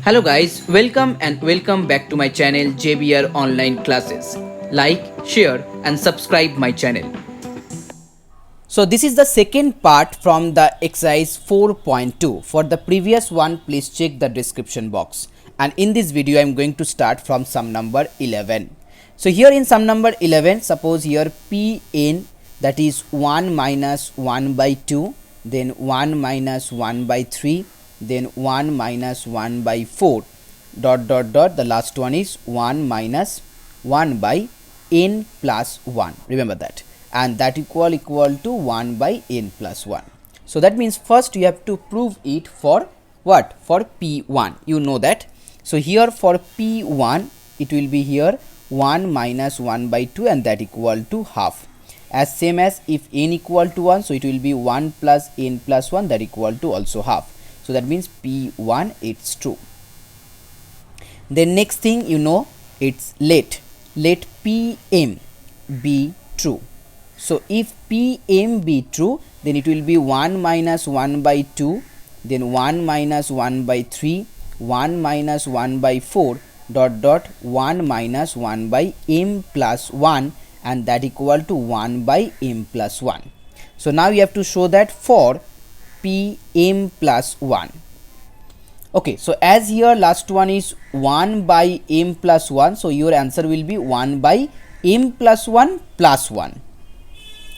Hello guys, welcome back to my channel JBR Online Classes. Like, share and subscribe my channel. So this is the second part from the exercise 4.2. For the previous one, please check the description box. And in this video, I am going to start from sum number 11. So here in sum number 11, suppose here Pn, that is 1 minus 1 by 2, then 1 minus 1 by 3, then 1 minus 1 by 4, the last one is 1 minus 1 by n plus 1. Remember that. And that equal to 1 by n plus 1. So that means first you have to prove it for what? For P1. You know that. So here for P1 it will be here 1 minus 1 by 2 and that equal to half. As same as if n equal to 1, so it will be 1 plus n plus 1, that equal to also half. So that means P1 it's true. Then next thing you know, it's let Pm be true. So if Pm be true, then it will be 1 minus 1 by 2, then 1 minus 1 by 3, 1 minus 1 by 4, 1 minus 1 by m plus 1, and that equal to 1 by m plus 1. So now you have to show that for Pm plus 1. Okay, so as here last one is 1 by m plus 1, so your answer will be 1 by m plus 1 plus 1.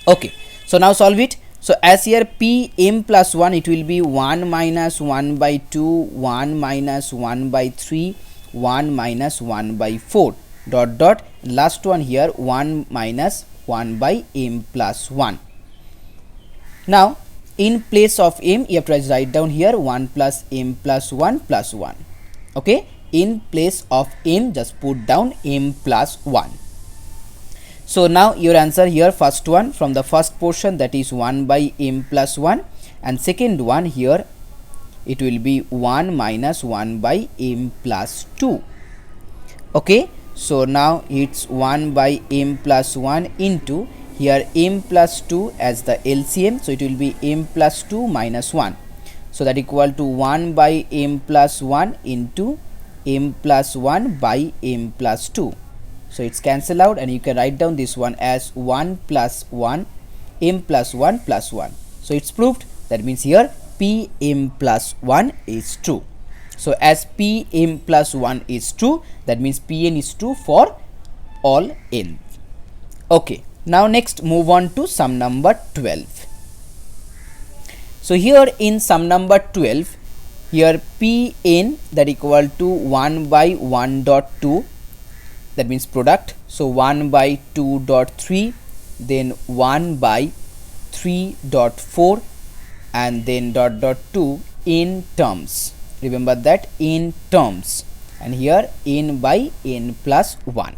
Okay, so now solve it. So as here Pm plus 1, it will be 1 minus 1 by 2, 1 minus 1 by 3, 1 minus 1 by 4, last one here 1 minus 1 by m plus 1. Now in place of m, you have to write down here 1 plus m plus 1 plus 1. Okay, in place of m, just put down m plus 1. So now your answer here, first one from the first portion, that is 1 by m plus 1, and second one here it will be 1 minus 1 by m plus 2. Okay, so now it's 1 by m plus 1 into here m plus 2 as the LCM, so it will be m plus 2 minus 1, so that equal to 1 by m plus 1 into m plus 1 by m plus 2. So it's cancel out and you can write down this one as 1 plus 1 m plus 1 plus 1. So it's proved. That means here Pm plus 1 is true. So as Pm plus 1 is true, that means Pn is true for all n. Okay, now next move on to sum number 12. So here in sum number 12, here Pn that equal to 1 by 1 dot 2, that means product. So 1 by 2 dot 3, then 1 by 3 dot 4, and then 2 in terms. Remember that, in terms, and here n by n plus 1.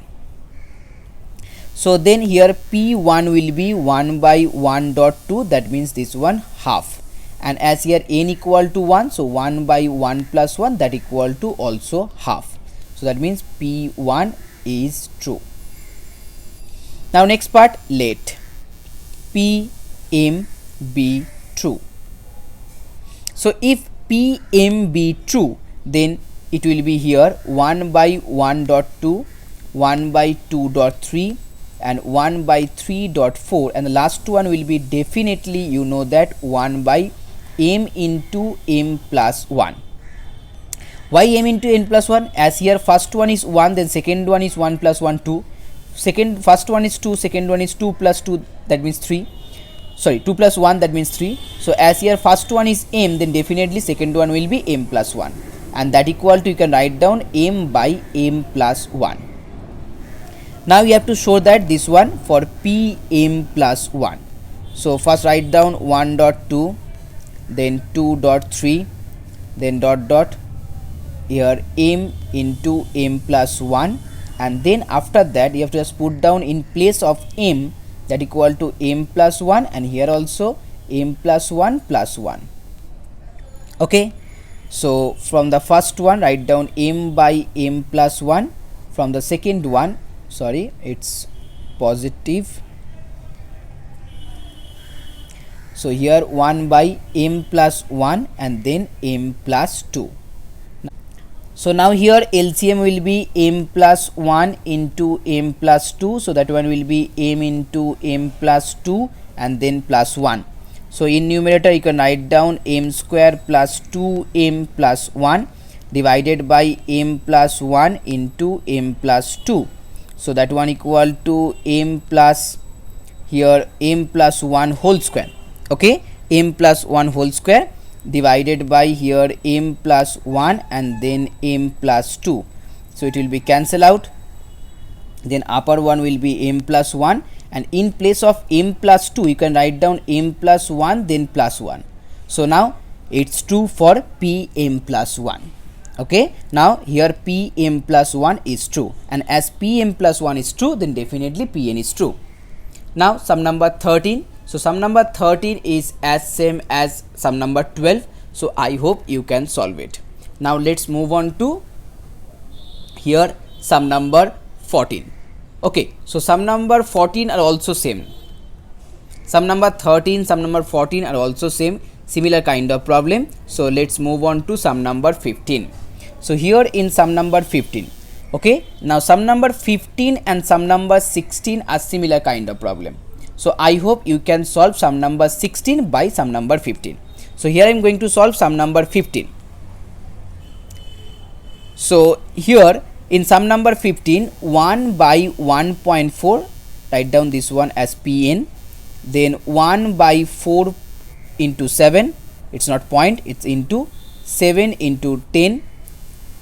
So then here P1 will be 1 by 1 dot 2, that means this one half, and as here n equal to 1, so 1 by 1 plus 1, that equal to also half. So that means P1 is true. Now next part, let Pm be true. So if Pm be true, then it will be here 1 by 1 dot 2, 1 by 2 dot 3, and 1 by 3 dot 4, and the last one will be definitely, you know that, 1 by m into m plus 1. Why m into n plus 1? As here first one is 1, then second one is 1 plus 1 2, first one is 2, second one is 2 plus 2, that means 3, sorry 2 plus 1, that means 3. So as here first one is m, then definitely second one will be m plus 1, and that equal to, you can write down m by m plus 1. Now you have to show that this one for Pm plus 1. So first write down 1 dot 2, then 2 dot 3, then here m into m plus 1, and then after that you have to just put down in place of m, that equal to m plus 1, and here also m plus 1 plus 1. Okay, so from the first one write down m by m plus 1, from the second one, sorry, it's positive, so here 1 by m plus 1 and then m plus 2. So now here LCM will be m plus 1 into m plus 2. So that one will be m into m plus 2 and then plus 1. So in numerator you can write down m square plus 2m plus 1 divided by m plus 1 into m plus 2. So that one equal to m plus here m plus 1 whole square. Okay, m plus 1 whole square divided by here m plus 1 and then m plus 2. So it will be cancel out, then upper one will be m plus 1, and in place of m plus 2 you can write down m plus 1 then plus 1. So now it's true for p m plus 1. Okay, now here p m plus 1 is true, and as p m plus 1 is true, then definitely p n is true. Now sum number 13. So sum number 13 is as same as sum number 12. So I hope you can solve it. Now let's move on to here sum number 14. Okay, so sum number 14 are also same. Sum number 13, sum number 14 are also same, similar kind of problem. So let's move on to sum number 15. So here in sum number 15, okay, now sum number 15 and sum number 16 are similar kind of problem. So I hope you can solve sum number 16 by sum number 15. So here I am going to solve sum number 15. So here in sum number 15, 1 by 1.4, write down this one as Pn, then 1 by 4 into 7, it's not point, it's into 7 into 10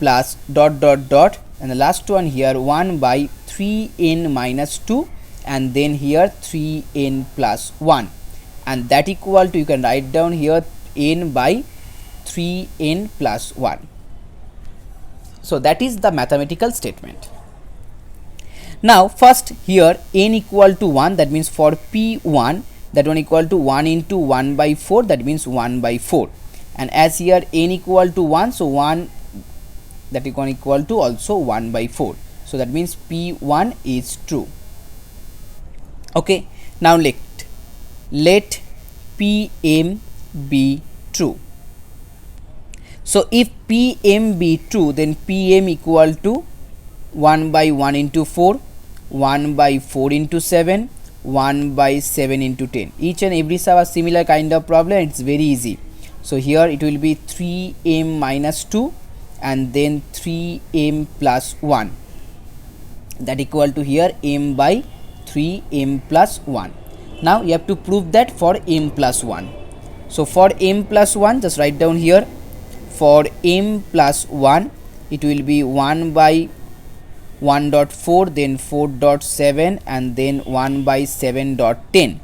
plus dot dot dot, and the last one here 1 by 3n minus 2 and then here 3n plus 1, and that equal to, you can write down here n by 3n plus 1. So that is the mathematical statement. Now first here n equal to 1, that means for p1 that one equal to 1 into 1 by 4, that means 1 by 4, and as here n equal to 1, so 1 that is equal to also 1 by 4. So that means p1 is true. Okay, now let pm be true. So if pm be true, then pm equal to 1 by 1 into 4, 1 by 4 into 7, 1 by 7 into 10. Each and every have a similar kind of problem. It's very easy. So here it will be 3m minus 2 and then 3m plus 1, that equal to here m by 3m plus 1. Now you have to prove that for m plus 1. So for m plus 1, just write down here, for m plus 1 it will be 1 by 1.4, then 4.7 and then 1 by 7.10,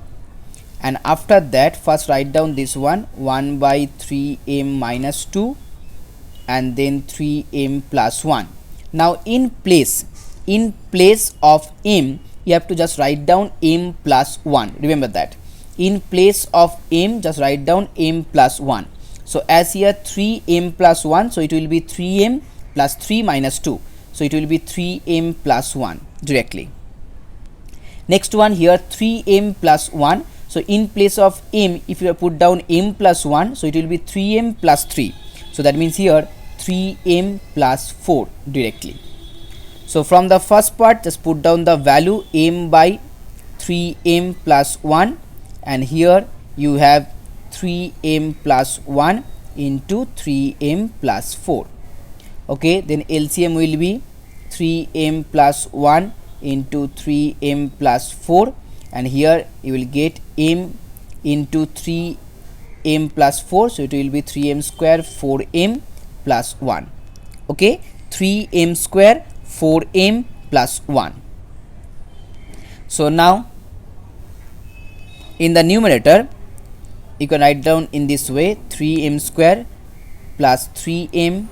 and after that first write down this one 1 by 3m minus 2 and then 3m plus 1. Now in place of m you have to just write down m plus 1. Remember that in place of m just write down m plus 1. So as here 3m plus 1, so it will be 3m plus 3 minus 2, so it will be 3m plus 1 directly. Next one here 3m plus 1, so in place of m if you put down m plus 1, so it will be 3m plus 3, so that means here 3m plus 4 directly. So from the first part just put down the value m by 3m plus 1, and here you have 3m plus 1 into 3m plus 4. Okay, then LCM will be 3m plus 1 into 3m plus 4, and here you will get m into 3m plus 4, so it will be 3m square 4m plus 1. Okay, 3m square 4m plus 1. So now in the numerator you can write down in this way 3m square plus 3m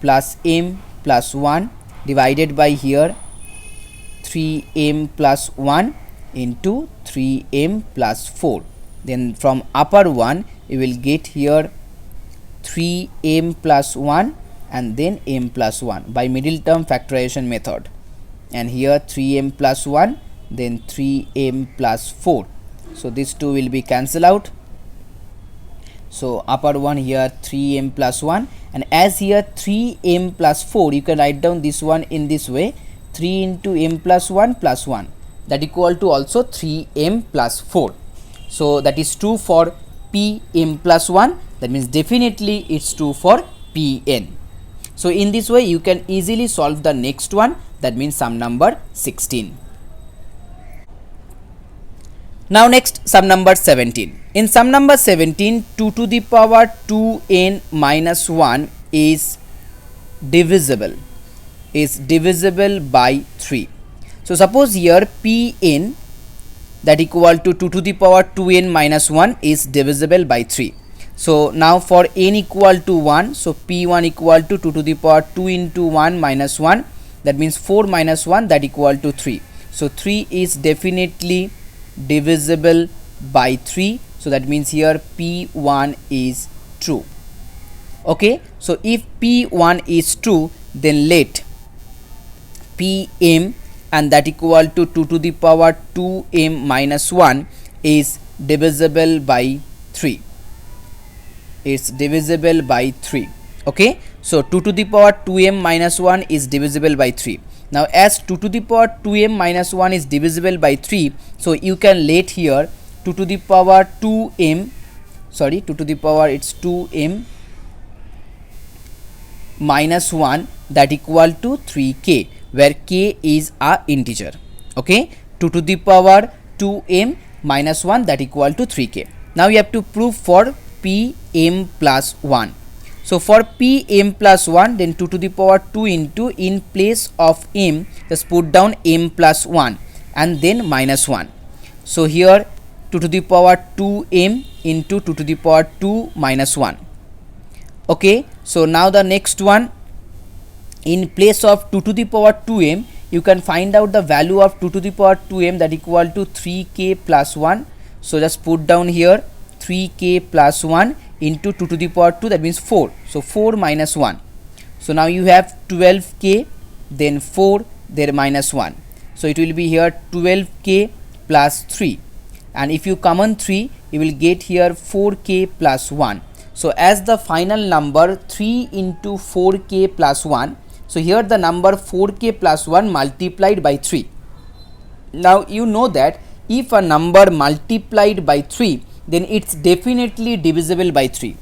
plus m plus 1 divided by here 3m plus 1 into 3m plus 4. Then from upper one you will get here 3m plus 1 and then m plus 1 by middle term factorization method, and here 3m plus 1 then 3m plus 4. So these two will be cancel out. So upper one here 3m plus 1, and as here 3m plus 4, you can write down this one in this way, 3 into m plus 1 plus 1, that equal to also 3m plus 4. So that is true for pm plus 1, that means definitely it's true for pn. So in this way you can easily solve the next one, that means sum number 16. Now next sum number 17. In sum number 17, 2 to the power 2n minus 1 is divisible by 3. So suppose here pn, that equal to 2 to the power 2n minus 1 is divisible by 3. So now for n equal to 1, so p1 equal to 2 to the power 2 into 1 minus 1, that means 4 minus 1, that equal to 3. So 3 is definitely divisible by 3, so that means here p1 is true. Okay, so if p1 is true, then let pm, and that equal to 2 to the power 2m minus 1 is divisible by 3. It's divisible by 3. Okay, so 2 to the power 2m minus 1 is divisible by 3. Now as 2 to the power 2m minus 1 is divisible by 3, so you can let here 2 to the power 2m, 2 to the power it's 2m minus 1, that equal to 3k, where k is a integer. Okay, 2 to the power 2m minus 1, that equal to 3k. Now you have to prove for pm plus 1. So for pm plus 1, then 2 to the power 2 into, in place of m just put down m plus 1 and then minus 1. So here 2 to the power 2m into 2 to the power 2 minus 1. Okay, so now the next one, in place of 2 to the power 2m, you can find out the value of 2 to the power 2m, that equal to 3k plus 1. So just put down here 3k plus 1 into 2 to the power 2, that means 4. So 4 minus 1. So now you have 12k, then 4, there minus 1. So it will be here 12k plus 3. And if you common 3, you will get here 4k plus 1. So as the final number 3 into 4k plus 1, so here the number 4k plus 1 multiplied by 3. Now you know that if a number multiplied by 3, then it's definitely divisible by 3.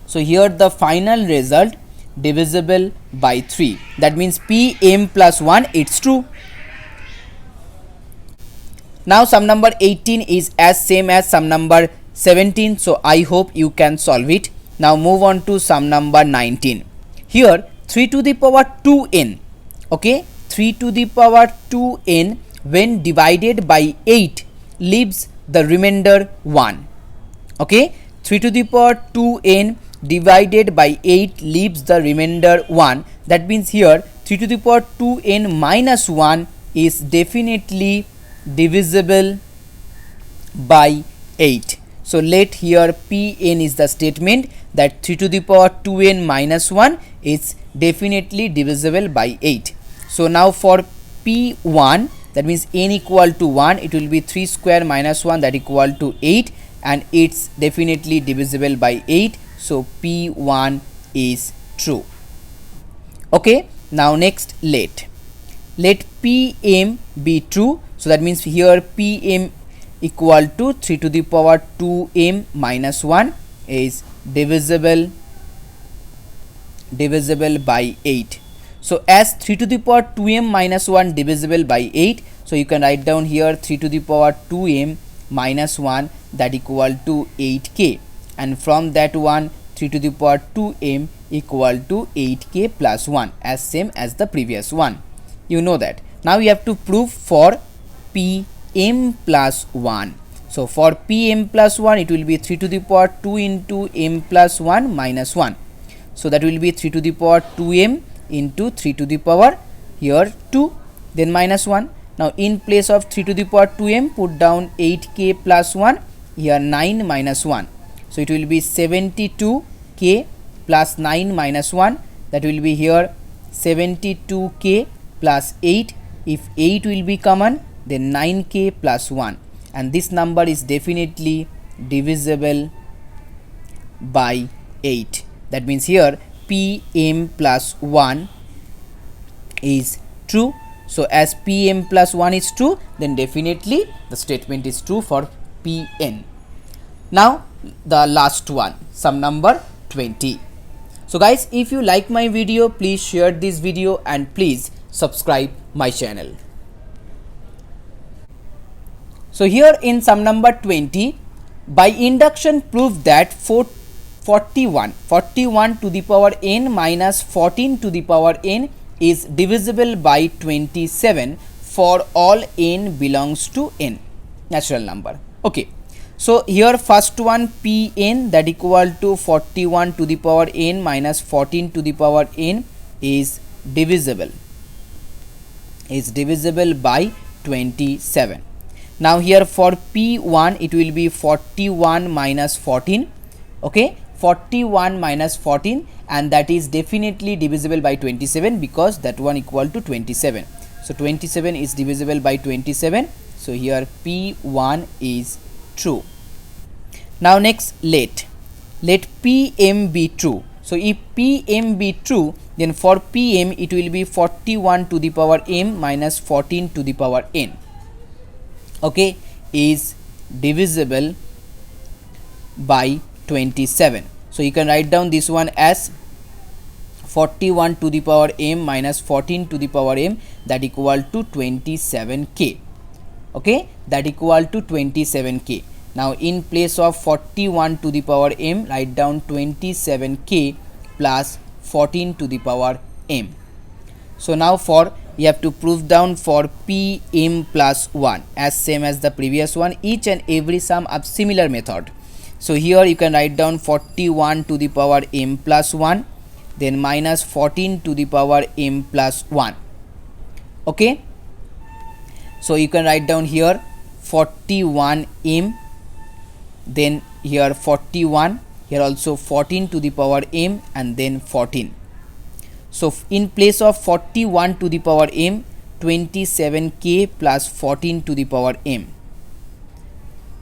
So here the final result divisible by 3, that means pm plus 1, it's true. Now sum number 18 is as same as sum number 17, so I hope you can solve it. Now move on to sum number 19. Here 3 to the power 2n, okay, 3 to the power 2n when divided by 8 leaves the remainder 1. Okay, 3 to the power 2n divided by 8 leaves the remainder 1. That means here 3 to the power 2n minus 1 is definitely divisible by 8. So let here pn is the statement that 3 to the power 2n minus 1 is definitely divisible by 8. So now for p1, that means n equal to 1, it will be 3 square minus 1, that equal to 8, and it's definitely divisible by 8. So p1 is true. Okay, now next let pm be true. So that means here pm equal to 3 to the power 2m minus 1 is divisible by 8. So as 3 to the power 2m minus 1 divisible by 8, so you can write down here 3 to the power 2m minus 1, that equal to 8k, and from that one 3 to the power 2m equal to 8k plus 1, as same as the previous one. You know that. Now you have to prove for pm plus 1. So for pm plus 1, it will be 3 to the power 2 into m plus 1 minus 1. So that will be 3 to the power 2m into 3 to the power here 2, then minus 1. Now in place of 3 to the power 2m, put down 8k plus 1, here 9 minus 1. So it will be 72k plus 9 minus 1, that will be here 72k plus 8. If 8 will be common, then 9k plus 1, and this number is definitely divisible by 8. That means here Pm plus 1 is true. So as Pm plus 1 is true, then definitely the statement is true for Pn. Now the last one, sum number 20. So guys, if you like my video, please share this video and please subscribe my channel. So here in sum number 20, by induction prove that 41 to the power n minus 14 to the power n is divisible by 27 for all n belongs to n natural number. Okay. So here first one Pn, that equal to 41 to the power n minus 14 to the power n is divisible by 27. Now here for P1 it will be 41 minus 14. Okay, 41 minus 14, and that is definitely divisible by 27 because that one equal to 27. So 27 is divisible by 27. So here P1 is true. Now next let Pm be true. So if Pm be true, then for Pm it will be 41 to the power m minus 14 to the power n. Okay, is divisible by 27. So you can write down this one as 41 to the power m minus 14 to the power m, that equal to 27k. Okay, that equal to 27k. Now in place of 41 to the power m, write down 27k plus 14 to the power m. So now for you have to prove down for Pm plus 1 as same as the previous one. Each and every sum of similar method. So here you can write down 41 to the power m plus 1, then minus 14 to the power m plus 1. Okay, so you can write down here 41 m, then here 41, here also 14 to the power m, and then 14. So in place of 41 to the power m, 27k plus 14 to the power m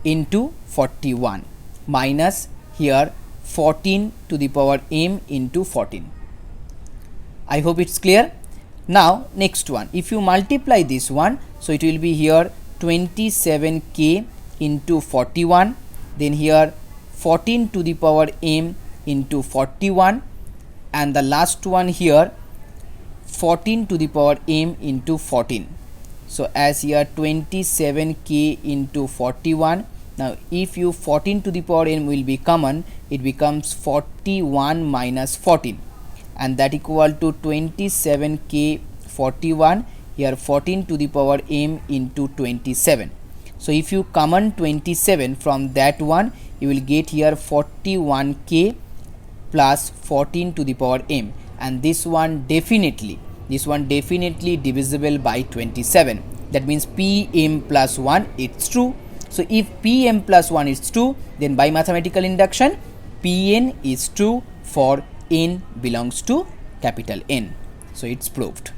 into 41 minus here 14 to the power m into 14. I hope it's clear. Now next one, if you multiply this one, so it will be here 27k into 41, then here 14 to the power m into 41, and the last one here 14 to the power m into 14. So as here 27k into 41. Now if you 14 to the power n will be common, it becomes 41 minus 14, and that equal to 27k 41, here 14 to the power m into 27. So if you common 27 from that one, you will get here 41k plus 14 to the power m, and this one definitely divisible by 27. That means Pm plus 1 it's true. So if Pm plus 1 is true, then by mathematical induction Pn is true for n belongs to capital N. So it's proved.